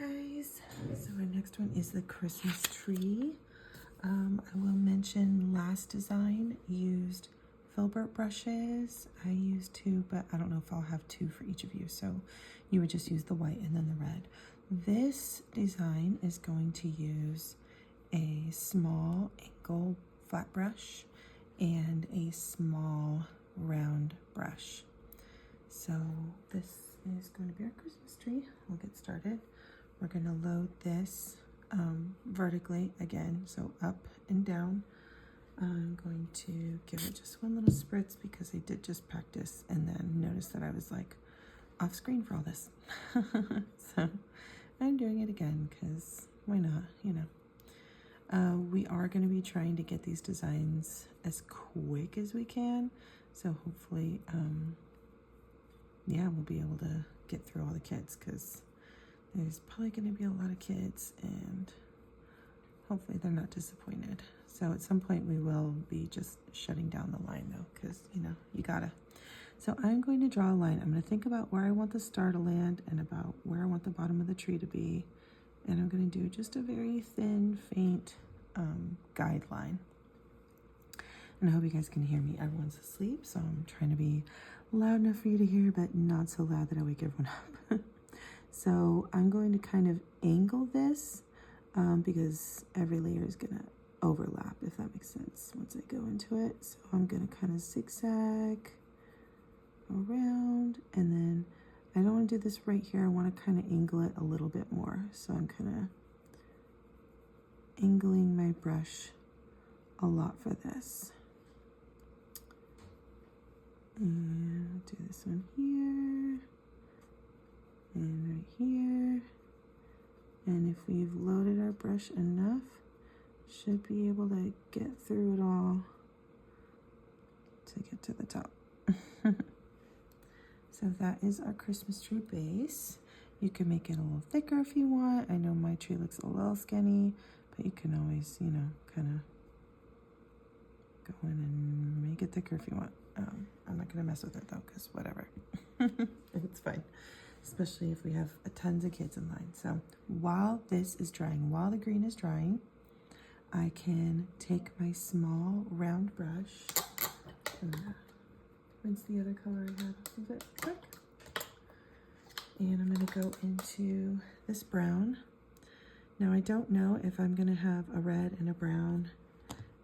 guys, so our next one is the Christmas tree. I will mention last design used filbert brushes. I used 2, but I don't know if I'll have 2 for each of you, so you would just use the white and then the red. This design is going to use a small angle flat brush and a small round brush. So this is going to be our Christmas tree. We'll get started. We're going to load this vertically again, so up and down. I'm going to give it just one little spritz because I did just practice and then notice that I was like off screen for all this. So I'm doing it again because why not, you know. We are going to be trying to get these designs as quick as we can, so hopefully yeah, we'll be able to get through all the kids because there's probably going to be a lot of kids and hopefully they're not disappointed. So at some point we will be just shutting down the line though, because you know, you gotta. So I'm going to draw a line. I'm going to think about where I want the star to land and about where I want the bottom of the tree to be. And I'm going to do just a very thin, faint guideline. And I hope you guys can hear me. Everyone's asleep, so I'm trying to be loud enough for you to hear, but not so loud that I wake everyone up. So I'm going to kind of angle this because every layer is going to overlap, if that makes sense, once I go into it. So I'm going to kind of zigzag around, and then I don't want to do this right here. I want to kind of angle it a little bit more. So I'm kind of angling my brush a lot for this. And do this one here and right here. And if we've loaded our brush enough, should be able to get through it all to get to the top. So that is our Christmas tree base. You can make it a little thicker if you want. I know my tree looks a little skinny, but you can always, you know, kind of go in and make it thicker if you want. I'm not gonna mess with it though, because whatever. It's fine, especially if we have tons of kids in line. So while this is drying, while the green is drying, I can take my small round brush and rinse the other color I have a bit quick. And I'm gonna go into this brown. Now I don't know if I'm gonna have a red and a brown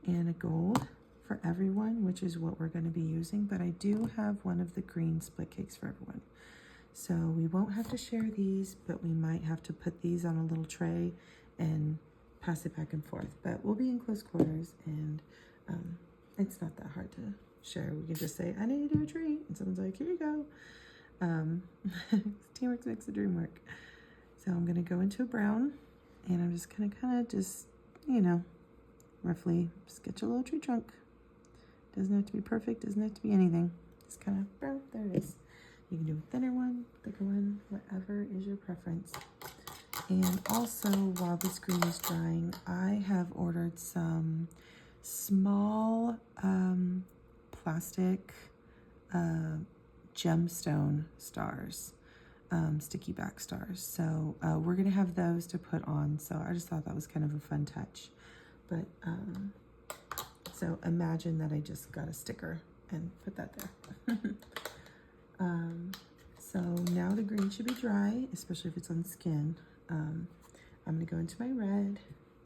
and a gold for everyone, which is what we're going to be using, but I do have one of the green split cakes for everyone. So we won't have to share these, but we might have to put these on a little tray and pass it back and forth. But we'll be in close quarters, and it's not that hard to share. We can just say, I need to do a treat, and someone's like, here you go. Teamwork makes the dream work. So I'm going to go into a brown, and I'm just going to kind of just, you know, roughly sketch a little tree trunk. Doesn't have to be perfect, doesn't have to be anything. Just kind of, brown, there it is. You can do a thinner one, thicker one, whatever is your preference. And also, while this green is drying, I have ordered some small plastic gemstone stars, sticky back stars. So we're gonna have those to put on. So I just thought that was kind of a fun touch. But so imagine that I just got a sticker and put that there. So now the green should be dry, especially if it's on skin. I'm gonna go into my red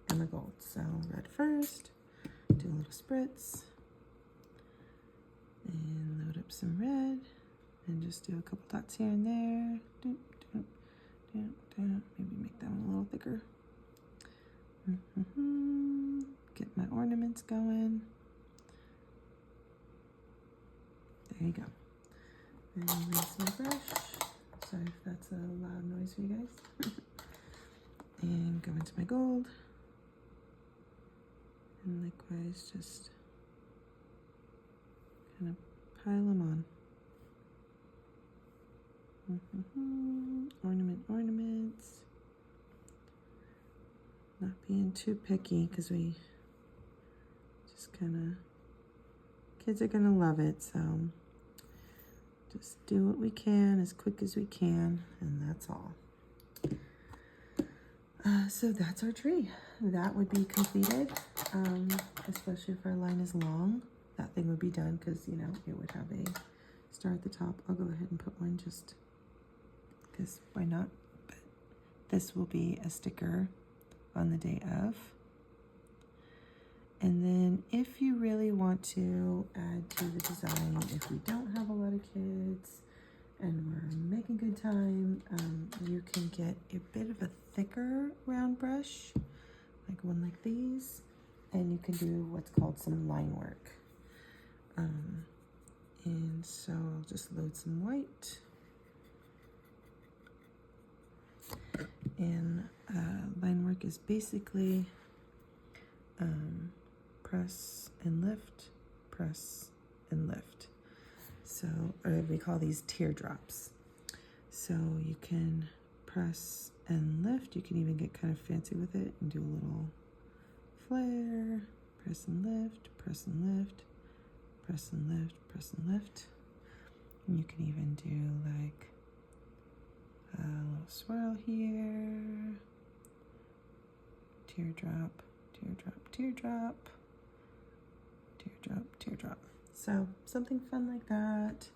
and my gold. So red first, do a little spritz, and load up some red, and just do a couple dots here and there. Maybe make that one a little thicker. Get my ornaments going. There you go. And rinse my brush. Sorry if that's a loud noise for you guys. And go into my gold. And likewise, just kind of pile them on. Ornaments. Not being too picky because we just kind of, kids are going to love it, so just do what we can as quick as we can, and that's all. So that's our tree. That would be completed, especially if our line is long. That thing would be done because, you know, it would have a star at the top. I'll go ahead and put one just because why not? But this will be a sticker on the day of. And then if you really want to add to the design, if we don't have a lot of kids and we're making good time, you can get a bit of a thicker round brush, like one like these, and you can do what's called some line work. And so I'll just load some white. And line work is basically press and lift, press and lift. So, or we call these teardrops. So you can press and lift. You can even get kind of fancy with it and do a little flare, press and lift, press and lift, press and lift, press and lift. And you can even do like a little swirl here, teardrop, teardrop, teardrop, teardrop, teardrop. So something fun like that.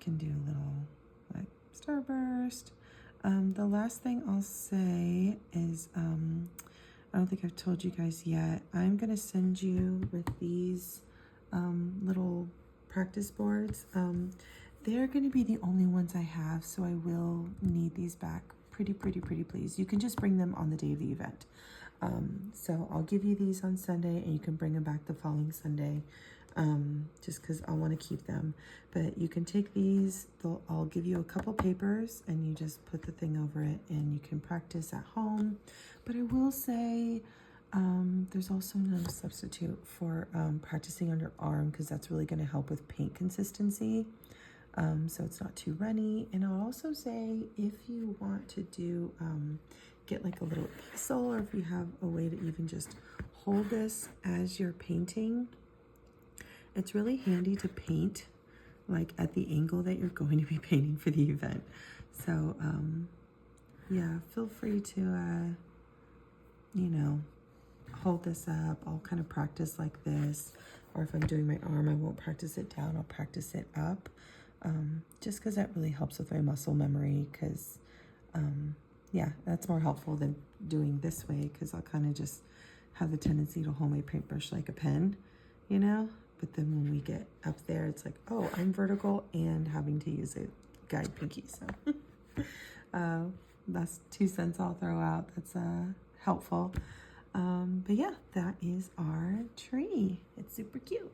Can do a little like starburst. The last thing I'll say is, I don't think I've told you guys yet, I'm gonna send you with these little practice boards. They're gonna be the only ones I have, so I will need these back pretty please. You can just bring them on the day of the event. So I'll give you these on Sunday and you can bring them back the following Sunday, just because I want to keep them. But you can take these, I'll give you a couple papers and you just put the thing over it and you can practice at home. But I will say, there's also no substitute for practicing on your arm, because that's really going to help with paint consistency. So it's not too runny. And I'll also say, if you want to do, get like a little easel, or if you have a way to even just hold this as you're painting, it's really handy to paint like at the angle that you're going to be painting for the event. So, yeah, feel free to, you know, hold this up. I'll kind of practice like this, or if I'm doing my arm, I won't practice it down, I'll practice it up. Just because that really helps with my muscle memory, because yeah, that's more helpful than doing this way, because I'll kind of just have the tendency to hold my paintbrush like a pen, you know? But then when we get up there, it's like, oh, I'm vertical and having to use a guide pinky. So that's 2 cents I'll throw out. That's helpful. But yeah, that is our tree. It's super cute.